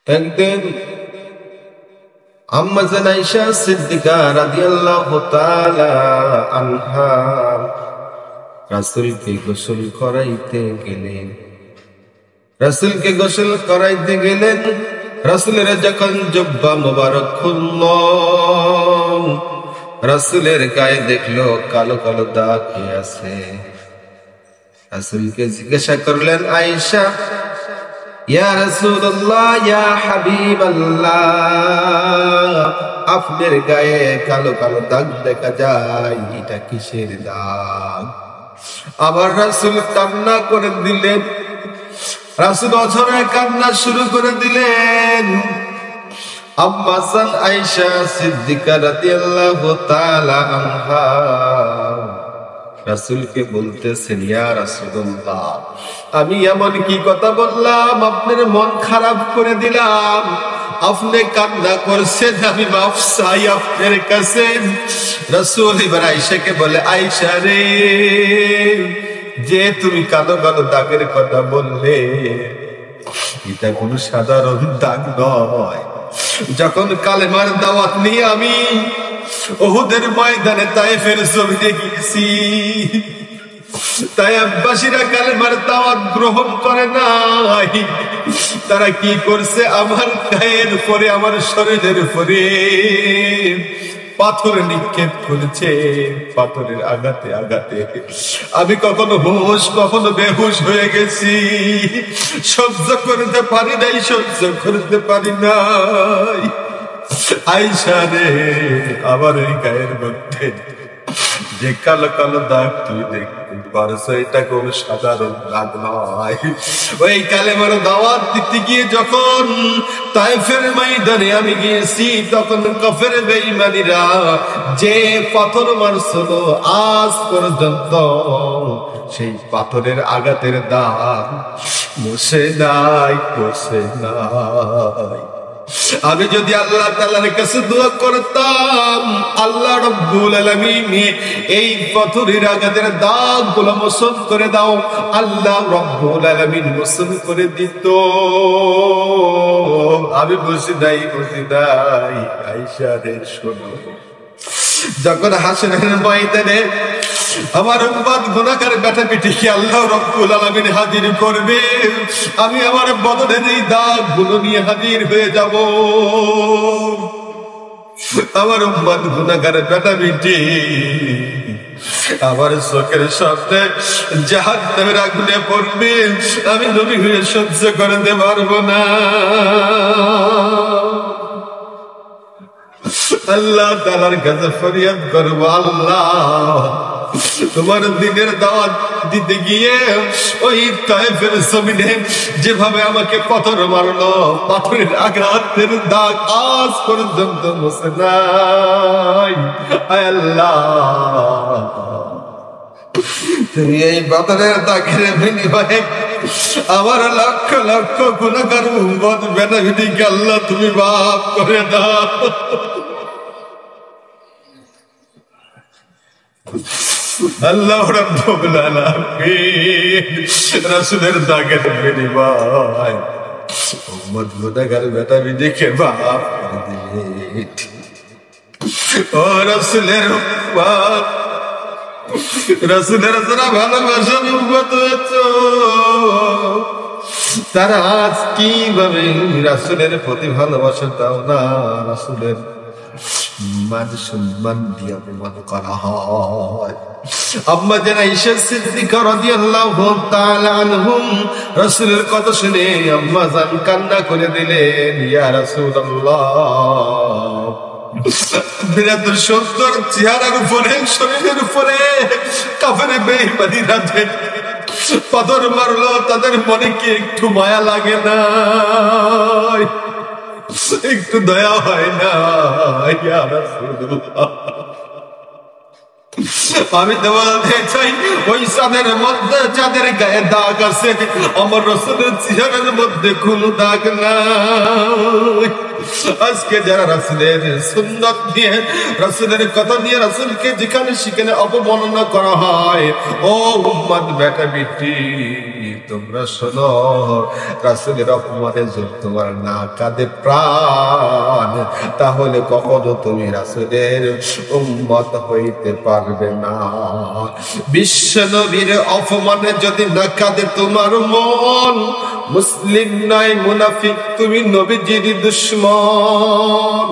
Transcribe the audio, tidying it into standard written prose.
একদিন আম্মা জান আয়েশা সিদ্দিকা রাদিয়াল্লাহু তাআলা আনহা রাসূলকে গোসল করাইতে গেলেন। রাসূলকে গোসল করাইতে গেলেন। রাসূলের যখন জুব্বা মোবারক খুললো, রাসূলের গায়ে দেখলো কালো কালো দাগ হয়ে আছে। রাসূলকে জিজ্ঞাসা করলেন, আয়েশা, ইয়া রাসূলুল্লাহ, ইয়া হাবিবাল্লাহ, আপনার গায়ে কালো কালো দাগ দেখা যায়, এটা কিসের দাগ? আবার রাসূল কান্না করে দিলেন। রাসূল অঝরে কান্না শুরু করে দিলেন। আম্মা জান আয়েশা সিদ্দিকা রাদিয়াল্লাহু তাআলা আনহা রাসূলকে বলতেছেন, ইয়া রাসূলুল্লাহ, আমি এমন কি কথা বললাম আপনার মন খারাপ করে দিলাম? আপনি কান্না করছেন, আমি মাফ চাই আপনার কাছে। রাসূল এবার আয়েশাকে বলে, আয়েশা রে, যে তুমি কালো কালো দাগের কথা বললে, এটা কোনো সাধারণ দাগ নয়। যখন কালেমার দাওয়াত নিয়ে আমি উহুদের ময়দানে তায়েফের জমিনে গিয়েছি, তায়েফবাসীরা কালেমার দাওয়াত গ্রহণ করে নাই। তারা কি করছে? আমার গায়ের উপরে, আমার শরীরের উপরে পাথর নিক্ষেপ করেছে। পাথরের আঘাতে আঘাতে আমি কখনো হুঁশ, কখনো বেহুশ হয়ে গেছি। সহ্য করতে পারি নাই, সহ্য করতে পারি নাই। আয়েশা রে, আমার এই গায়ের মধ্যে যে কালো কালো দাগ তুই দেখতে পারছো, এটা কোন সাধারণ দাগ নয়। ওই কালেমার দাওয়াত দিতে গিয়ে যখন তায়েফের ময়দানে আমি গিয়েছি, তখন কাফের বেঈমানীরা যে পাথর মারছিল, আজ পর্যন্ত সেই পাথরের আঘাতের দাগ মুছে নাই, মুছে নাই। আমি যদি আল্লাহ তাআলার কাছে দোয়া করতাম, আল্লাহ রাব্বুল আলামিন এই পাথরের আঘাতের দাগগুলো মোচন করে দাও, আল্লাহ রাব্বুল আলামিন মোচন করে দিত। আমি বুঝি নাই, বুঝি নাই। আয়েশা রে, শোনো, যখন হাসরের ময়দানে আমার উম্মত গুনাহগার বেটা বেটিকে আল্লাহ রাব্বুল আলামিন হাজির করবে, আমি আমার বদনের এই দাগগুলো নিয়ে হাজির হয়ে যাব। আমার উম্মত গুনাহগার বেটা বেটি আমার চোখের সামনে জাহান্নামের আগুনে পড়বে, আমি নবী হয়ে সহ্য করতে পারবো না। আল্লাহ তাআলার কাছে ফরিয়াদ করব, আল্লাহ তোমার দিনের দাওয়াত দিতে গিয়ে ওই তায়েফের জমিনে যেভাবে আমাকে পাথর মারলো, পাথরের আঘাতের দাগ আজ পর্যন্ত মুছে নাই। আয় আল্লাহ, তুমি এই পাথরের দাগের বিনিময়ে আমার লক্ষ লক্ষ গুনাহগার উম্মত বেটা বেটিকে আল্লাহ তুমি মাফ করে দাও। আল্লাহ রাব্বুল আলামিন রাসূলের দাগের বিনিময়ে উম্মত গুনাহগার বেটা বেটিকে মাফ করে দিলেন। ও রাসূলের উম্মত, রাসূলের যারা ভালোবাসার উম্মত হয়েছে, তারা আজ কিভাবে রাসূলের প্রতি ভালোবাসা দাও না? রাসূলের মান সম্মান দিয়ে অপমান করা হয়। আম্মা জান আয়েশা সিদ্দিকা রাদিয়াল্লাহু তাআলা আনহুম রাসূলের কথা শুনে আম্মা জান কান্না করে দিলেন, ইয়া রাসূলুল্লাহ, বিরাট সুন্দর চেহারার উপরে, শরীরের উপরে কাফের বেঈমানীরা পাথর মারলো, তাদের মনে কি একটু মায়া লাগে না? একটু দয়া হয় না? ইয়া রাসূলুল্লাহ, আমি তো বলতে চাই, ওই চাঁদের মধ্যে যাদের গায়ে দাগ আছে, আমার রাসূলের চেহারার মধ্যে কোনো দাগ নাই। আজকে যারা রাসূলের সুন্নাত নিয়ে, রাসূলের কথা নিয়ে, রাসূলকে যেখানে সেখানে অবমাননা করা হয়, ও উম্মত বেটা বেটি, তোমরা শোনো, রাসূলের অপমানে যদি তোমার না কাঁদে প্রাণ, তাহলে কখনো তুমি রাসূলের উম্মত হইতে পারবে না। বিশ্ব নবীর অপমানে যদি না কাঁদে তোমার মন, মুসলিম নয় মুনাফিক, তুমি নবীজির দুশমন।